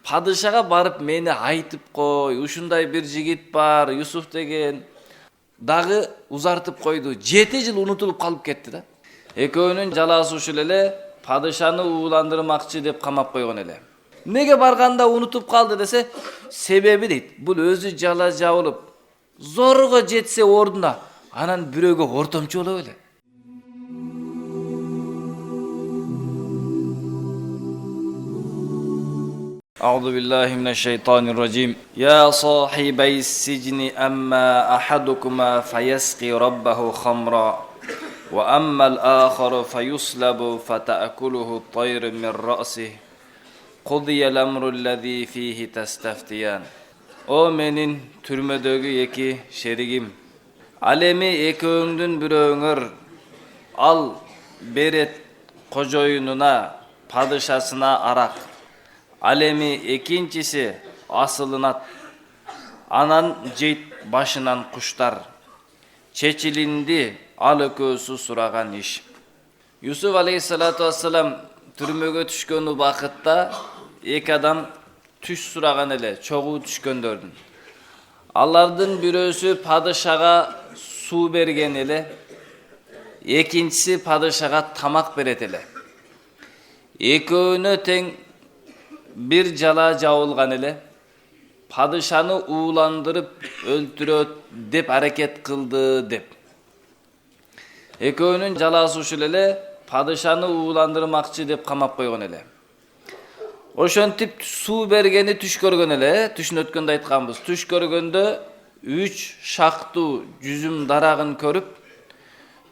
Padışaga barıp meni aytıp koy, ушундай bir жигит бар, Yusuf деген. Дагы узартып койду. 7 жыл унутулуп калып кетти да. Экөөнүн жаласы ушул эле, падышаны ууландырмакчы деп камап койгон эле. Неге барганда унутуп калды десе, себеби дейт, бул өзү жала жабылып, зорго жетсе ордуна, анан бирөөгө ортомчу боло эле. أعوذ بالله من الشيطان الرجيم يا صاحبي السجن أما أحدكما فيسقي ربه خمرا وأما الآخر فيصلب فتأكله الطير من رأسه قضي الأمر الذي فيه تستفتيان. O menin türmödөгү эки шеригим. Ал эми экөөңдүн бирөөңөр ал берет кожоюнуна, падышасына арак. Ал эми экинчиси асылынат. Анан жейт башынан куштар. Чечилинди ал экөөсү сураган иш. Юсуф алейхиссалату вассалам түрмөгө түшкөн убакытта эки адам түш сураган эле, чогуу түшкөндөрдүн. Алардын бирөөсү падышага суу берген эле, экинчиси падышага тамак берет эле. Экөөнө тең bir jala jabılgan ele, padışanı uğulandırıp öldüröt dep hareket kıldı dep. Eköөнүн jalası uşul ele, padışanı uğulandırmakçı dep kamap koygon ele. Oşontip suu bергени түш көргөн ele, түшүн өткөндө айтканбыз. Түш көргөндө 3 шактуу жүзүм дарагын көрүп,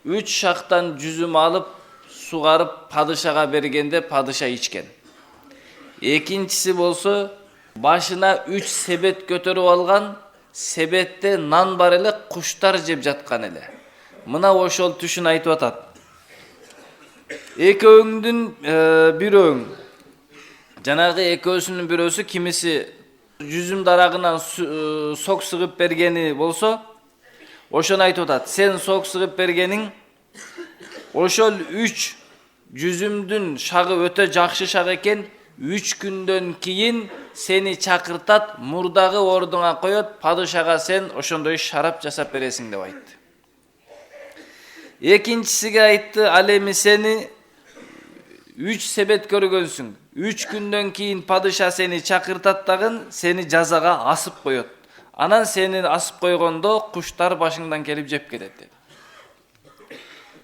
3 шактан жүзүм алып, сугарып падышага бергенде падыша ичкен. Экинчиси болсо башына 3 себет көтөрүп алган, себетте нан бар эле, куштар жеп жаткан эле. Мына ошол түшүн айтып атат. Экөөңдүн бирөөң, жанагы экөөсүнүн бирөөсү кимиси жүзүм дарагынан сок сыгып бергени болсо, ошону айтып атат. Сен сок сыгып бергениң ошол 3 жүзүмдүн шагы өтө жакшы шаг экен. 3 күндөн кийин сени чакыртат, мурдагы ордуңа коет, падышага сен ошондой шарап жасап бересиң деп айтты. Экинчисиге айтты, ал эми сени 3 себет көргөнсүң. 3 күндөн кийин падыша сени чакыртат дагы, сени жазага асып коет. Анан сени асып койгондо куштар башыңдан келип жеп кетет dedi.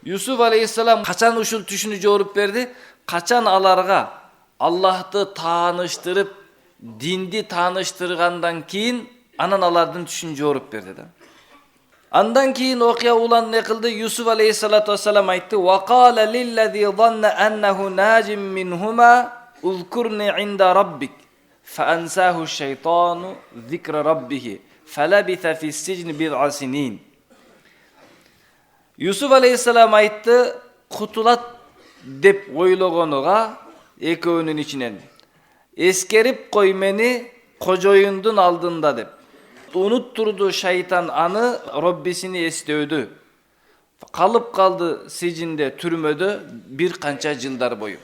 Юсуф алейхиссалам качан ушул түшүнү жоруп берди? Качан аларга Allah'ты taaныштырып, динди taaныштыргандан кийин анан алардын түшүн жоруп берди да. Андан кийин окуя улан не кылды? Юсуф алейхиссалату вассалам айтты: "Ва кала лиллази занна аннаху najim minhuma uzkurni inda rabbik fa ansahu şeytanu zikra rabbih falabitha fi sijni bid'a sinin." Yusuf aleyhisselam aytты, кутулат деп ойлогонуга экөөнүн ичинен эскерип кой мени кожоюндун алдында деп. Унуттурду шайтан аны Роббисини эстөөдү. Калып калды сижинде, түрмөдө бир канча жылдар бою.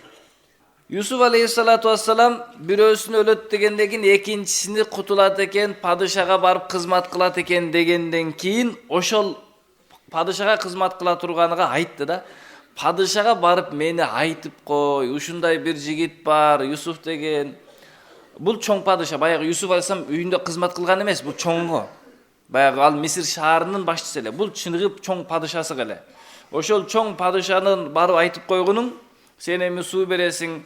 Юсуф алейхиссалату вассалам бирөөсүн өлөт дегенден кийин экинчисини кутулат экен, падышага барып кызмат кылат экен дегенден кийин ошол падышага кызмат кыла турганыга айтты да. Padışaga barıp meni aytıp koy, ушундай bir жигит бар, Yusuf деген. Бул чоң падыша, баягы Yusuf алейхиссалам үйүндө кызмат кылган эмес, бул чоңго. Баягы ал Мисир шаарынын башчысы эле, бул чыныгы чоң падышасы эле. Ошол чоң падышанын барып айтып койгонуң, сен эми суу бересиң.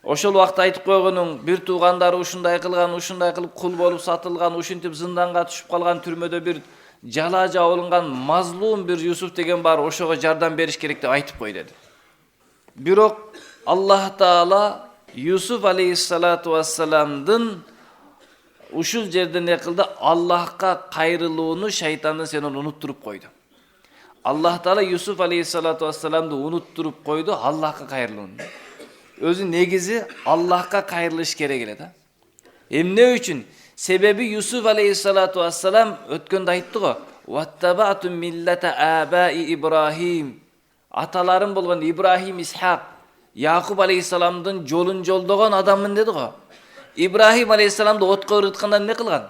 Ошол убакта айтып койгонуң, бир туугандары ушундай кылган, ушундай кылып кул болуп сатылган, ушинтип зынданга түшүп калган, түрмөдө бир жала жабылган мазлум bir Yusuf деген бар, ошого жардам бериш керек деп айтып кой деди. Бирок Аллах Таала Yusuf алейхиссалату вассаламдын ушул жерде не кылды? Аллахка кайрылууну шайтандын сенен унуттуруп койду. Аллах Таала Yusuf алейхиссалату вассаламды унуттуруп койду Аллахка кайрылууну. Өзү негизи Аллахка кайрылыш керек эле да. Эмне үчүн? Sebebi Yusuf aleyhissalatu vesselam ötkönde aytты go. Vattaba'tu millete abai İbrahim. Atalarım bolgan İbrahim, İshak, Yakup aleyhissalamdın jolun joldogon adamın dedi go. Ибрахим алейхиссаламды отко ырытканда эмне кылган?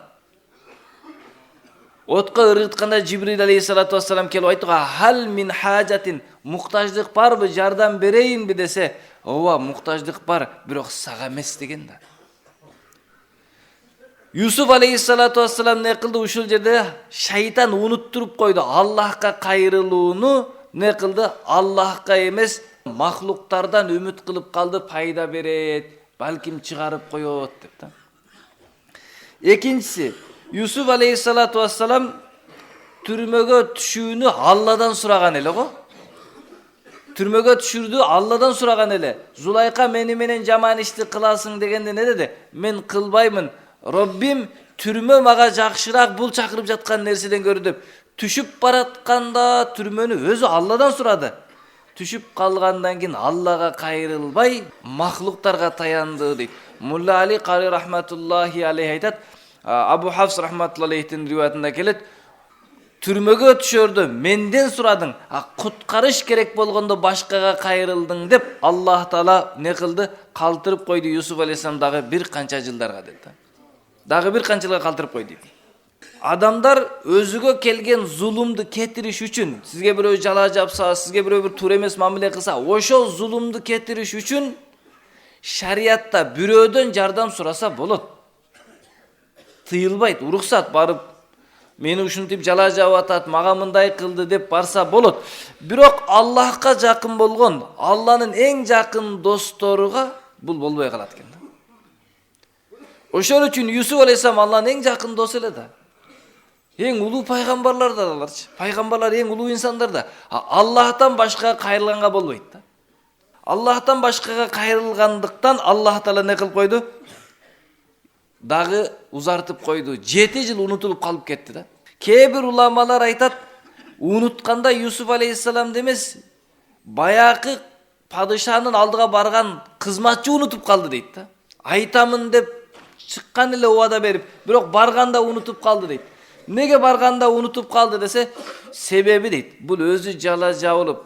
Отко ырытканда Жибрил алейхиссалату вассалам келип айтуга хал мин хажатин, муктаждык барбы, жардам берейинби десе, ооба муктаждык бар, бирок сага эмес деген да. Юсуф алейхиссалату вассалам не кылды ушул жерде? Шайтан унуттуруп койду. Аллахка кайрылууну не кылды? Аллахка эмес, махлуктардан үмүт кылып калды, пайда берет, балким чыгарып коет деп да. Экинчиси, Юсуф алейхиссалату вассалам түрмөгө түшүүнү Алладан сураган эле го. Түрмөгө түшүрдү Алладан сураган эле. Зулайка мени менен жаман ишти кыласың дегенде не деди? Мен кылбаймын. Роббим түрмө мага жакшыраак, бул чакырып жаткан нерседен көрү деп. Түшүп баратканда түрмөнү өзү Алладан сурады. Түшүп калгандан кийин Аллага кайрылбай, махлуктарга таянды дейт. Мулла Али Кари рахматуллахи алейхи айтат, Абу Хафс рахматуллахи алейхтин риваятында келет, түрмөгө түшөрдө менден сурадың, куткарыш керек болгондо башкага кайрылдың деп Аллах Таала не кылды? Калтырып койду Юсуф алейхиссалам дагы бир канча жылдарга деп. Дагы бир канча жылга калтырып койду. Адамдар өзүгө келген зулумду кетириш үчүн, сизге бирөө жала жапса, сизге бирөө бир туура эмес мамиле кылса, ошол зулумду кетириш үчүн шариатта бирөөдөн жардам сураса болот. Тыйылбайт, уруксат барып мени ушинтип жала жаап атат, мага мындай кылды деп барса болот. Бирок Аллахка жакын болгон, Алланын эң жакын досторуга бул болбой калат экен да. Ошол үчүн Юсуф алейхиссалам Алланын эң жакын досу эле да. Эң улуу пайгамбарлар да аларчы. Пайгамбарлар эң улуу инсандар да. Аллахтан башкага кайрылганга болбойт да. Аллахтан башкага кайрылгандыктан Аллах Таала не кылып койду? Дагы узартып койду. 7 жыл унутулуп калып кетти да. Кээ бир уламалар айтат, унутканда Юсуф алейхиссаламды эмес, баягы падышанын алдыга барган кызматчы унутуп калды дейт да. Айтамын деп чыккан эле убада берип, бирок барганда унутуп калды дейт. Неге барганда унутуп калды десе, себеби дейт, бул өзү жала жабылып,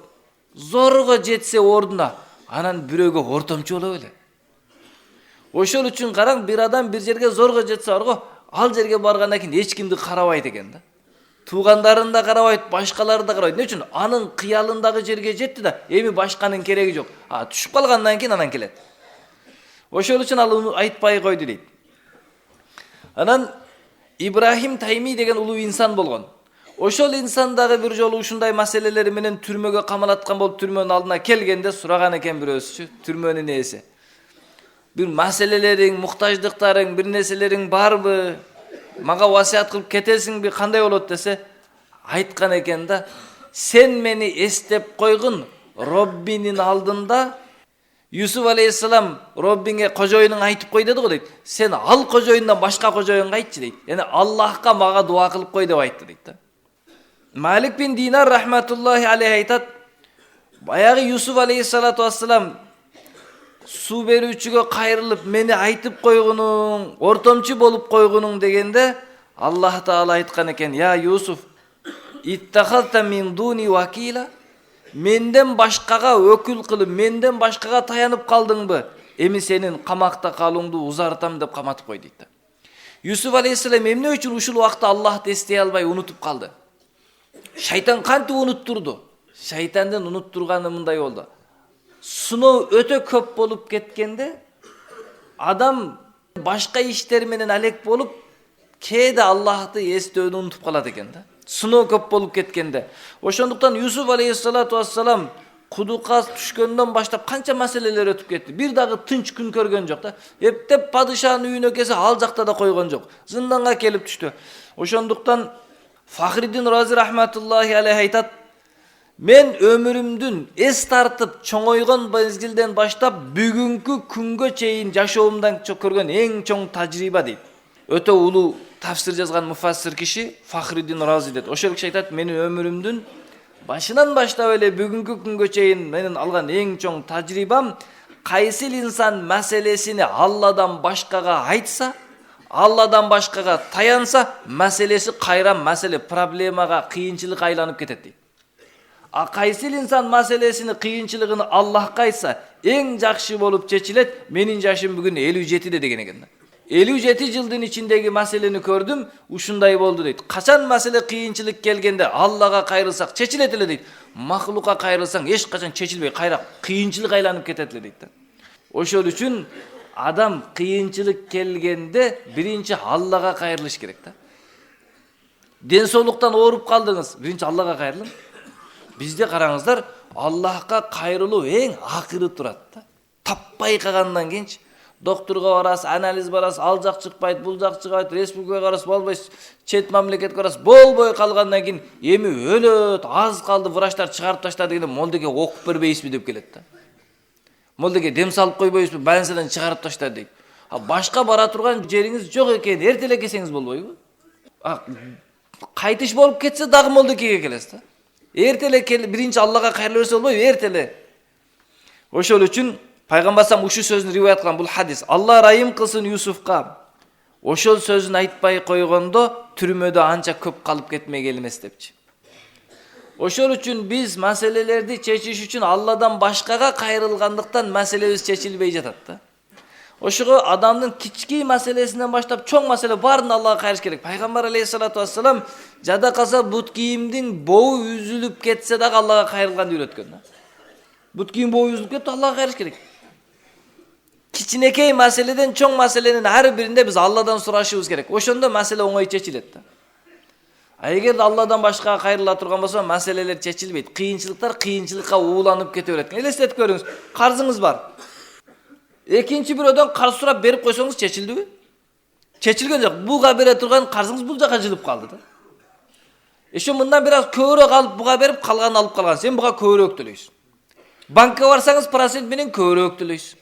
зорго жетсе ордуна, анан бирөөгө ортомчу боло беле. Ошол үчүн караң, бир адам бир жерге зорго жетсе барго, ал жерге баргандан кийин эч кимди карабайт экен да. Туугандарын да карабайт, башкаларды да карабайт. Эмне үчүн? Анын кыялындагы жерге жетти да, эми башканын кереги жок. Түшүп калгандан кийин анан келет. Ошол үчүн ал айтпай койду дейт. Анан Ибрахим Тайми деген улуу инсан болгон. Ошол инсан дагы бир жолу ушундай маселелери менен түрмөгө камалаткан болуп түрмөнүн алдына келгенде сураган экен бирөөсү, түрмөнүн ээси. Бир маселелериң, муктаждыктарың, бир нерселериң барбы? Мага васият кылып кетесиңби? Кандай болот десе, айткан экен да, сен мени эстеп койгун Роббинин алдында. Юсуф алейхиссалам Роббиңе кожоюнуң айтып кой деди го дейт. Сен ал кожоюндан башка кожоюнга айтчы дейт. Яны Аллахка мага дуа кылып кой деп айтты дейт да. Малик бин Динар рахматуллахи алейхи айтат, баягы Юсуф алейхиссалату вассалам суу берүүчүгө кайрылып мени айтып койгунуң, ортомчу болуп койгунуң дегенде Аллах Таала айткан экен: "Я Юсуф, иттахалта мин дуни вакила?" Менден башкага өкүл кылып, менден башкага таянып калдыңбы? Эми сенин камакта калууңду узартам деп каматып кой дейт. Юсуф алейхиссалам эмне үчүн ушул убакта Аллахты эстей албай унутуп калды? Шайтан кантип унуттурду? Шайтандын унуттурганы мындай болду. Сыноо өтө көп болуп кеткенде адам башка иштер менен алек болуп, кээде Аллахты эстөөнү унутуп калат экен да. Сыноо көп болуп кеткенде. Ошондуктан Юсуф алейхиссалату вассалам кудукка түшкөндөн баштап канча маселелер өтүп кетти. Бир дагы тынч күн көргөн жок да. Эптеп падышанын үйүнө келсе ал жакта да койгон жок. Зынданга келип түштү. Ошондуктан Фахриддин Рази рахматуллахи алейхи айтат: "Мен өмүрүмдүн эс тартып чоңойгон мезгилден баштап бүгүнкү күнгө чейин жашоомдон көргөн эң чоң тажрыйба" дейт. Өтө улуу тафсир жазган муфассир киши Фахриддин Рази дейт. Ошол киши айтат: "Менин өмүрүмдүн башынан баштап эле бүгүнкү күнгө чейин менин алган эң чоң тажрыйбам, кайсыл инсан маселесини Алладан башкага айтса, Алладан башкага таянса, маселеси кайран маселе, проблемага, кыйынчылыкка айланып кетет" дейт. А кайсыл инсан маселесини, кыйынчылыгын Аллахка айтса, эң жакшы болуп чечилет. Менин жашым бүгүн 57 деген экен. 57 жылдын içindeki маселени көрдüm, ушундай болду дейт. Качан маселе кыйынчылык келгенде Аллага кайрылсак чечилет эле дейт. Махлукка кайрылсаң эч качан чечилбей, кайра кыйынчылык айланып кетет эле дейт. Ошол үчүн адам кыйынчылык келгенде биринчи Аллага кайрылыш керек да. Ден соолуктан ооруп калдыңыз, биринчи Аллага кайрылың. Бизде караңыздар, Аллахка кайрылуу эң акыры турат да. Таппай калгандан кийинчи докторго барасыз, анализ барасыз, ал жак чыкпайт, бул жак чыкпайт, республикага барасыз, болбой, чет мамлекетке барасыз, болбой калгандан кийин эми өлөт, аз калды, врачтар чыгарып таштады дегенде молдеге окуп бербейсизби деп келет да. Молдеге дем салып койбойсузбу, больницадан чыгарып таштады дейт. Башка бара турган жериңиз жок экен, эртеле келсеңиз болбойбу? Кайтыш болуп кетсе дагы молдекеге келесиз да. Эртеле кел, биринчи Аллага кайрыла берсе болбойбу, эртеле. Ошол үчүн Пайгамбарым ушу сөзүн риваят кылган бул хадис. Алла райым кылсын Юсуфка. Ошол сөзүн айтпай койгондо түрмөдө анча көп калып кетмек элемес депчи. Ошол үчүн биз маселелерди чечиш үчүн Алладан башкага кайрылгандыктан маселебиз чечилбей жатат да. Ошого адамдын кички маселесинен баштап чоң маселе баарын Аллага кайрыш керек. Пайгамбар алейхиссалату вассалам жада калса бут кийимдин боо үзүлүп кетсе дагы Аллага кайрылганды үйрөткөн да. Бут кийим боо үзүлүп кетти, Аллага кайрыш керек. Кичинекей маселеден чоң маселенин ар биринде биз Алладан сурашыбыз керек. Ошондо маселе оңой чечилет да. Эгер Алладан башкага кайрыла турган болсо, маселелер чечилбейт. Кыйынчылыктар кыйынчылыкка ууланып кете берет. Элестетип көрүңүз, карзыңыз бар. Экинчи бирөөдөн карз сурап берип койсоңуз чечилдиби? Чечилген жок. Буга бере турган карзыңыз бул жака жылып калды да. Ошо мындан бир аз көбүрөөк алып буга берип, калганын алып калган. Сен буга көбүрөөк төлөйсүң. Банкка барсаңыз процент менен көбүрөөк төлөйсүң.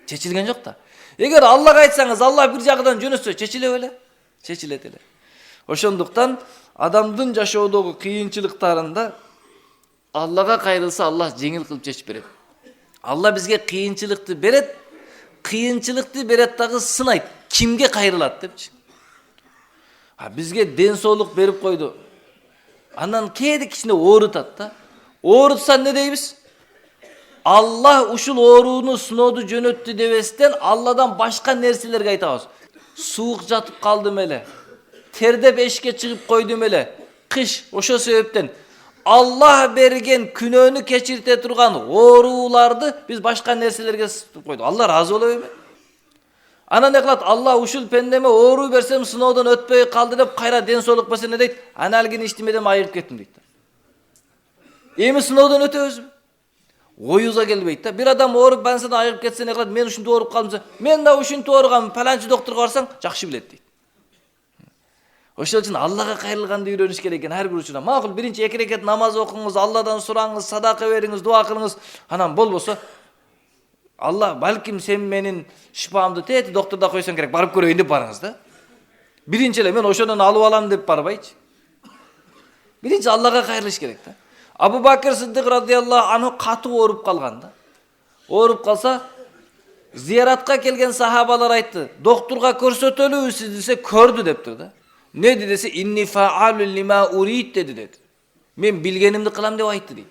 Чечилген жок да. Эгер Аллага айтсаңыз, Алла бир жагынан жөнөтсө чечиле беле? Чечилет эле. Ошондуктан адамдын жашоодогу кыйынчылыктарында Аллага кайрылса, Алла жеңил кылып чечип берет. Алла бизге кыйынчылыкты берет дагы сынайт. Кимге кайрылат депчи. Бизге ден соолук берип койду. Андан кээде кичине оорутат да. Оорутса не дейбиз? Allah ушул ооруну сынооду жөнөттү дебестен Алладан башка нерселерге айтабыз. Суук жатып калдым эле. Тердеп эшикке чыгып койдум эле. Кыш, ошо себептен Аллах берген күнөөнү кечирте турган ооруларды биз башка нерселерге сытып койдук. Алла разы боло эме? Анан не кылат? Алла ушул пендеме оору берсем сыноодон өтпөй калды деп кайра ден соолук берсе не дейт? Аналгин иштемеден айырып кеттим дейт. Эми сыноодон өтөбүзбү? Оюза келбейт да. Бир адам ооруп больницадан айырып кетсе не кылат? Мен ушинтип ооруп калдым. Мен да ушинтип ооругам, паланчы докторго барсаң жакшы билет дейт. Ошол үчүн Аллага кайрылганды үйрөнүш керек экен ар бир учурда. Макул биринчи 2 рекет намаз окуңуз, Алладан сураңыз, садака бериңиз, дуа кылыңыз. Анан болбосо Алла балким сен менин шифамды тети докторда койсоң керек, барып көрөйүн деп барыңыз да. Биринчи эле мен ошондон алып алам деп барбайчы. Биринчи Аллага кайрылыш керек да. Абу Бакыр Сиддик радиаллаху анху катуу ооруп калган да. Ооруп калса зияратка келген сахабалар айтты, докторга көрсөтөлүбү сиз десе көрдү дептир да. Ne dese inni fa'alul lima urid dedi. Men bilgenimdi kılam dep aytты дейт.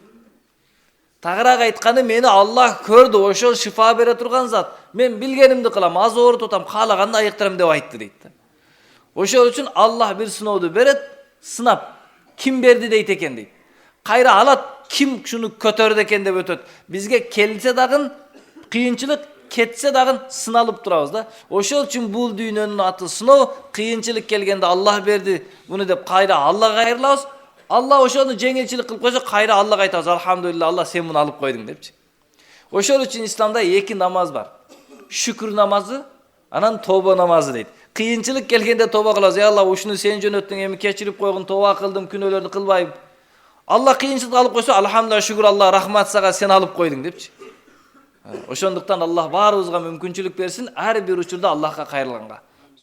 Тагыраак айтканы мени Аллах көрдү, ошол шифа бере турган зат. Мен билгенимди кылам, аз оорутам, каалаганды айыктырам деп айтты дейт. Ошол үчүн Аллах бир сынооду берет, сынап, ким берди дейт экен дейт. Кайра алат, ким шуну көтөрдү экен деп өтөт. Бизге келсе дагы кыйынчылык, кетсе дагы сыналып турабыз да. Ошол үчүн бул дүйнөнүн аты сыноо, кыйынчылык келгенде Аллах берди муну деп кайра Аллага кайрылабыз. Алла ошону жеңилчилик кылып койсо кайра Аллага айтабыз, алхамдулилла, Алла сен муну алып койдуң депчи. Ошол үчүн исламда 2 намаз бар. Шүкүр намазы, анан тоба намазы дейт. Кыйынчылык келгенде тоба кылабыз. Алла, ушуну сен жөнөттүң, эми кечирип койгун, тоба кылдым, күнөөлөрдү кылбайм. Алла кыйынчылык алып койсо, алхамдулилла, шүкүр Алла, рахмат сага, сен алып койдуң депчи. Ошондуктан Аллах баарыбызга мүмкүнчүлүк берсин, ар бир учурда Аллахка кайрылганга.